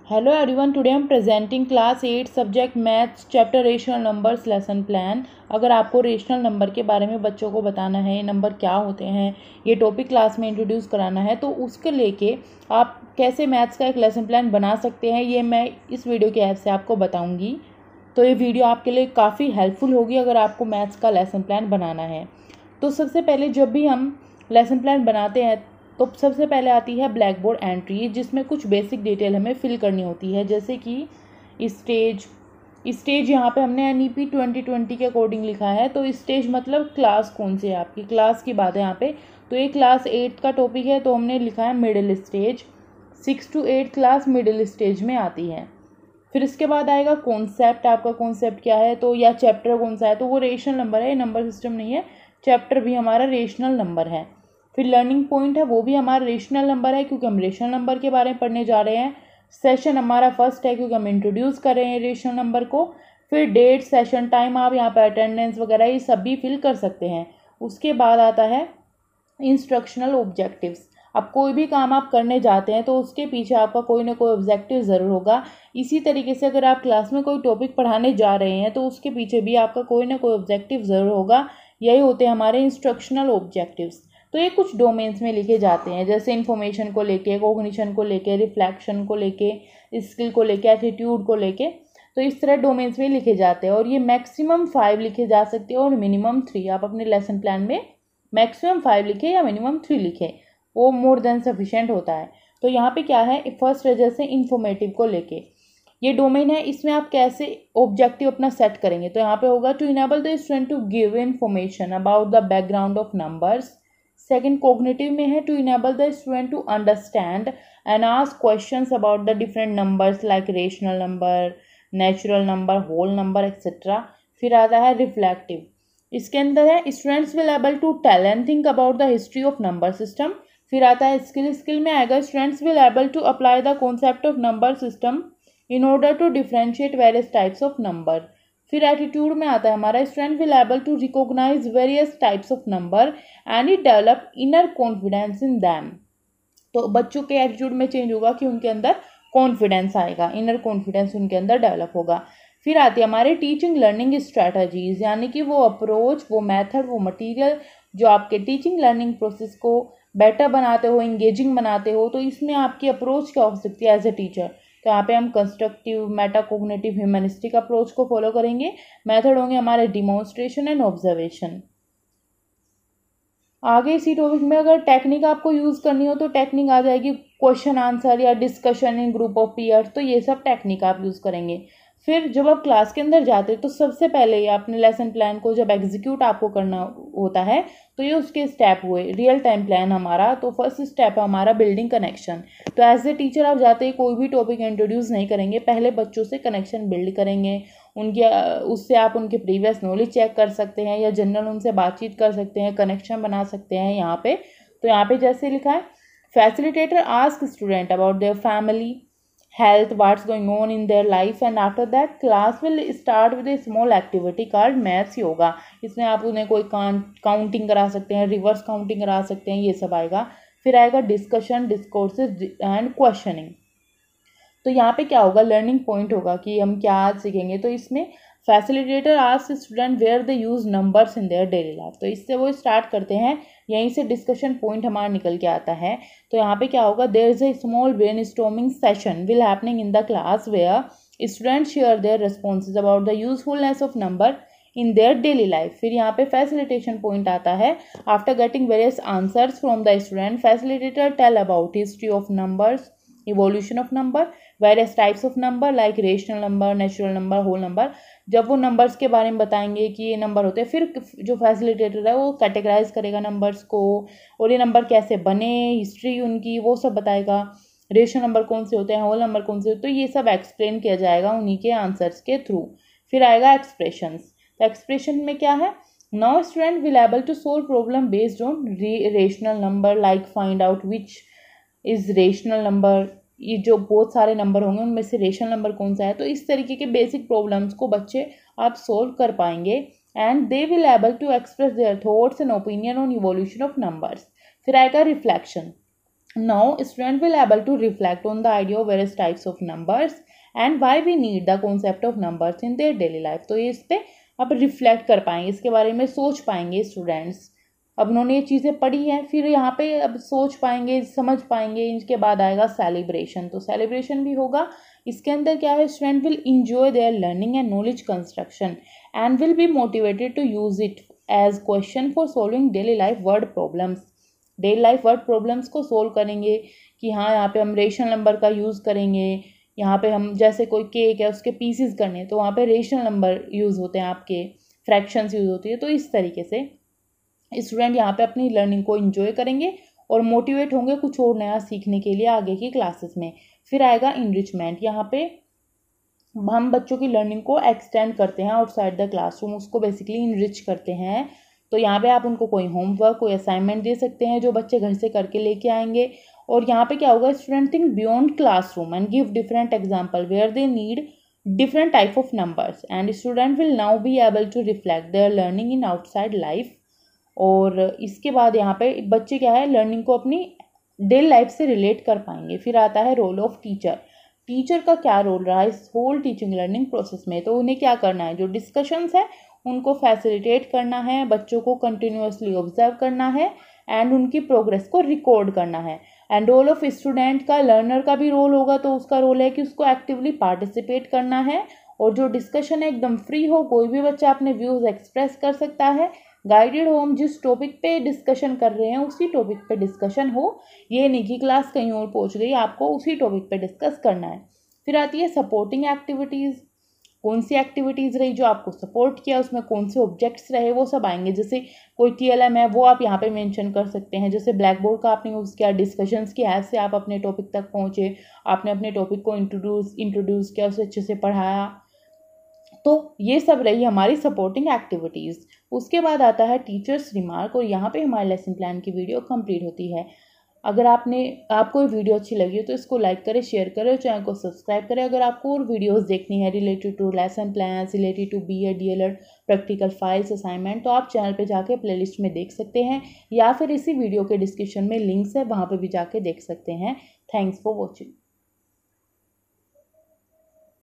Hello everyone, today हम presenting class 8 subject maths chapter rational numbers lesson plan. अगर आपको rational number के बारे में बच्चों को बताना है, ये नंबर क्या होते हैं, ये टॉपिक क्लास में इंट्रोड्यूस कराना है, तो उसके लेके आप कैसे मैथ्स का एक लेसन प्लान बना सकते हैं, ये मैं इस वीडियो के ऐप से आपको बताऊँगी। तो ये वीडियो आपके लिए काफ़ी हेल्पफुल होगी अगर आपको मैथ्स का लेसन प्लान बनाना है। तो सबसे पहले जब भी हम लेसन प्लान बनाते हैं तो सबसे पहले आती है ब्लैक बोर्ड एंट्री, जिसमें कुछ बेसिक डिटेल हमें फिल करनी होती है, जैसे कि स्टेज यहाँ पे हमने NEP 2020 के अकॉर्डिंग लिखा है। तो स्टेज मतलब क्लास कौन सी है, आपकी क्लास की बात है यहाँ पे। तो ये क्लास 8 का टॉपिक है, तो हमने लिखा है middle stage. 6 to 8 class middle stage में आती है। फिर इसके बाद आएगा कॉन्सेप्ट, आपका कॉन्सेप्ट क्या है, तो या चैप्टर कौन सा है, तो वो रेशनल नंबर है, नंबर सिस्टम नहीं है। चैप्टर भी हमारा रेशनल नंबर है। फिर लर्निंग पॉइंट है, वो भी हमारा रेशनल नंबर है, क्योंकि हम रेशनल नंबर के बारे में पढ़ने जा रहे हैं। सेशन हमारा फर्स्ट है, क्योंकि हम इंट्रोड्यूस कर रहे हैं रेशनल नंबर को। फिर डेट, सेशन, टाइम, आप यहाँ पर अटेंडेंस वगैरह ये सब भी फिल कर सकते हैं। उसके बाद आता है इंस्ट्रक्शनल ऑब्जेक्टिव्स। अब कोई भी काम आप करने जाते हैं तो उसके पीछे आपका कोई ना कोई ऑब्जेक्टिव ज़रूर होगा। इसी तरीके से अगर आप क्लास में कोई टॉपिक पढ़ाने जा रहे हैं तो उसके पीछे भी आपका कोई ना कोई ऑब्जेक्टिव ज़रूर होगा। यही होते हैं हमारे इंस्ट्रक्शनल ऑब्जेक्टिव्स। तो ये कुछ डोमेन्स में लिखे जाते हैं, जैसे इन्फॉर्मेशन को लेके, कोग्निशन को लेके, रिफ्लेक्शन को लेके, स्किल को लेके, एटीट्यूड को लेके। तो इस तरह डोमेन्स में लिखे जाते हैं, और ये मैक्सिमम 5 लिखे जा सकते हैं और मिनिमम 3। आप अपने लेसन प्लान में मैक्सिमम 5 लिखे या मिनिमम 3 लिखे, वो मोर देन सफिशेंट होता है। तो यहाँ पे क्या है, फर्स्ट वजह से इंफॉर्मेटिव को लेके ये डोमेन है, इसमें आप कैसे ऑब्जेक्टिव अपना सेट करेंगे। तो यहाँ पे होगा to enable the student to give information about the background of numbers. Second cognitive में है to enable the student to understand and ask questions about the different numbers like rational number, natural number, whole number etcetera. फिर आता है reflective, इसके अंदर है students will able to tell and think about the history of number system. फिर आता है skill में आएगा students will able to apply the concept of number system in order to differentiate various types of number. फिर attitude में आता है हमारा student will able to recognise various types of number and it develop inner confidence in them. तो बच्चों के attitude में change होगा कि उनके अंदर कॉन्फिडेंस आएगा, इनर कॉन्फिडेंस उनके अंदर डेवलप होगा। फिर आती है हमारे टीचिंग लर्निंग स्ट्रैटेजीज, यानी कि वो अप्रोच, वो मेथड, वो मटेरियल जो आपके टीचिंग लर्निंग प्रोसेस को बेटर बनाते हो, इंगेजिंग बनाते हो। तो इसमें आपकी अप्रोच क्या हो सकती है एज ए टीचर। तो यहाँ पे हम कंस्ट्रक्टिव, मेटाकोग्निटिव, ह्यूमनिस्टिक अप्रोच को फॉलो करेंगे। मेथड होंगे हमारे डिमॉन्स्ट्रेशन एंड ऑब्जर्वेशन। आगे इसी टॉपिक में अगर टेक्निक आपको यूज़ करनी हो तो टेक्निक आ जाएगी क्वेश्चन आंसर या discussion in group of peers. तो ये सब टेक्निक आप यूज़ करेंगे। फिर जब आप क्लास के अंदर जाते हैं तो सबसे पहले ये अपने लेसन प्लान को जब एग्जीक्यूट आपको करना होता है तो ये उसके स्टेप हुए रियल टाइम प्लान हमारा। तो फर्स्ट स्टेप है हमारा बिल्डिंग कनेक्शन। तो एज ए टीचर आप जाते ही कोई भी टॉपिक इंट्रोड्यूस नहीं करेंगे, पहले बच्चों से कनेक्शन बिल्ड करेंगे। उनके उससे आप उनके प्रीवियस नॉलेज चेक कर सकते हैं या जनरल उनसे बातचीत कर सकते हैं, कनेक्शन बना सकते हैं यहाँ पे। तो यहाँ पे जैसे लिखा है facilitator ask student about their family health, what's going on in their life, and after that class will start with a small activity called maths yoga। इसमें आप उन्हें कोई काउंटिंग करा सकते हैं, रिवर्स काउंटिंग करा सकते हैं, ये सब आएगा। फिर आएगा डिस्कशन, डिस्कोर्सेज एंड क्वेश्चनिंग। तो यहाँ पे क्या होगा, लर्निंग पॉइंट होगा कि हम क्या सीखेंगे। तो इसमें facilitator ask student where they use numbers in their daily life. तो इससे वो स्टार्ट करते हैं, यहीं से डिस्कशन पॉइंट हमारा निकल के आता है। तो यहाँ पे क्या होगा, there is a small brainstorming session will happening in the class where student share their responses about the usefulness of number in their daily life. फिर यहाँ पे फैसिलिटेशन पॉइंट आता है, after getting various answers from the student facilitator tell about history of numbers, evolution of number, various types of number like rational number, natural number, whole number. जब वो numbers के बारे में बताएंगे कि ये नंबर होते हैं, फिर जो फैसिलिटेटर है वो कैटेगराइज करेगा नंबर्स को, और ये नंबर कैसे बने, हिस्ट्री उनकी, वो सब बताएगा। रेशनल नंबर कौन से होते हैं, होल नंबर कौन से होते हैं, तो ये सब एक्सप्लेन किया जाएगा उन्हीं के आंसर्स के थ्रू। फिर आएगा एक्सप्रेशंस। तो एक्सप्रेशन में क्या है, now student will able to solve problem based on rational number like find out which is rational number. ये जो बहुत सारे नंबर होंगे उनमें से रेशनल नंबर कौन सा है। तो इस तरीके के बेसिक प्रॉब्लम्स को बच्चे आप सोल्व कर पाएंगे। And they will able to express their thoughts and opinion on evolution of numbers. फिर आएगा reflection. Now, student will able to reflect on the idea of various types of numbers and why we need the concept of numbers in their daily life. तो ये इस पे अब reflect कर पाएंगे, इसके बारे में सोच पाएंगे स्टूडेंट्स। अब उन्होंने ये चीज़ें पढ़ी हैं, फिर यहाँ पे अब सोच पाएंगे, समझ पाएंगे। इसके बाद आएगा सेलिब्रेशन, तो सेलिब्रेशन भी होगा। इसके अंदर क्या है, student will enjoy their learning and knowledge construction and will be motivated to use it as question for solving daily life word problems. Daily life word problems को सोल्व करेंगे कि हाँ यहाँ पे हम रेशनल नंबर का यूज़ करेंगे, यहाँ पे हम जैसे कोई केक है उसके पीसेस करने तो वहाँ पे रेशनल नंबर यूज़ होते हैं, आपके फ्रैक्शंस यूज़ होती है। तो इस तरीके से स्टूडेंट यहाँ पे अपनी लर्निंग को एंजॉय करेंगे और मोटिवेट होंगे कुछ और नया सीखने के लिए आगे की क्लासेस में। फिर आएगा इनरिचमेंट, यहाँ पे हम बच्चों की लर्निंग को एक्सटेंड करते हैं आउटसाइड द क्लासरूम, उसको बेसिकली इनरिच करते हैं। तो यहाँ पे आप उनको कोई होमवर्क, कोई असाइनमेंट दे सकते हैं जो बच्चे घर से करके लेके आएंगे। और यहाँ पे क्या होगा, student think beyond classroom and give different example where they need different type of numbers and student will now be able to reflect their learning in outside life. और इसके बाद यहाँ पे बच्चे क्या है, लर्निंग को अपनी डेली लाइफ से रिलेट कर पाएंगे। फिर आता है रोल ऑफ टीचर। टीचर का क्या रोल रहा है इस होल टीचिंग लर्निंग प्रोसेस में, तो उन्हें क्या करना है, जो डिस्कशंस है उनको फैसिलिटेट करना है, बच्चों को कंटिन्यूअसली ऑब्जर्व करना है एंड उनकी प्रोग्रेस को रिकॉर्ड करना है। एंड रोल ऑफ स्टूडेंट का, लर्नर का भी रोल होगा, तो उसका रोल है कि उसको एक्टिवली पार्टिसिपेट करना है और जो डिस्कशन है एकदम फ्री हो, कोई भी बच्चा अपने व्यूज़ एक्सप्रेस कर सकता है, गाइडेड हो, हम जिस टॉपिक पे डिस्कशन कर रहे हैं उसी टॉपिक पे डिस्कशन हो, ये नहीं कि क्लास कहीं और पहुंच गई, आपको उसी टॉपिक पे डिस्कस करना है। फिर आती है सपोर्टिंग एक्टिविटीज़, कौन सी एक्टिविटीज़ रही जो आपको सपोर्ट किया, उसमें कौन से ऑब्जेक्ट्स रहे, वो सब आएंगे। जैसे कोई TLM है वो आप यहाँ पे मेंशन कर सकते हैं, जैसे ब्लैक बोर्ड का आपने यूज़ किया, डिस्कशंस की ऐप से आप अपने टॉपिक तक पहुँचे, आपने अपने टॉपिक को इंट्रोड्यूस किया, उसे अच्छे से पढ़ाया। तो ये सब रही हमारी सपोर्टिंग एक्टिविटीज़। उसके बाद आता है टीचर्स रिमार्क और यहाँ पे हमारे लेसन प्लान की वीडियो कंप्लीट होती है। अगर आपको ये वीडियो अच्छी लगी हो तो इसको लाइक करें, शेयर करें और चैनल को सब्सक्राइब करें। अगर आपको और वीडियोस देखनी है related to lesson plan, related to BEd DLEd practical files, assignment, तो आप चैनल पे जाके प्लेलिस्ट में देख सकते हैं या फिर इसी वीडियो के डिस्क्रिप्शन में लिंक्स है, वहाँ पे भी जाके देख सकते हैं। Thanks for watching.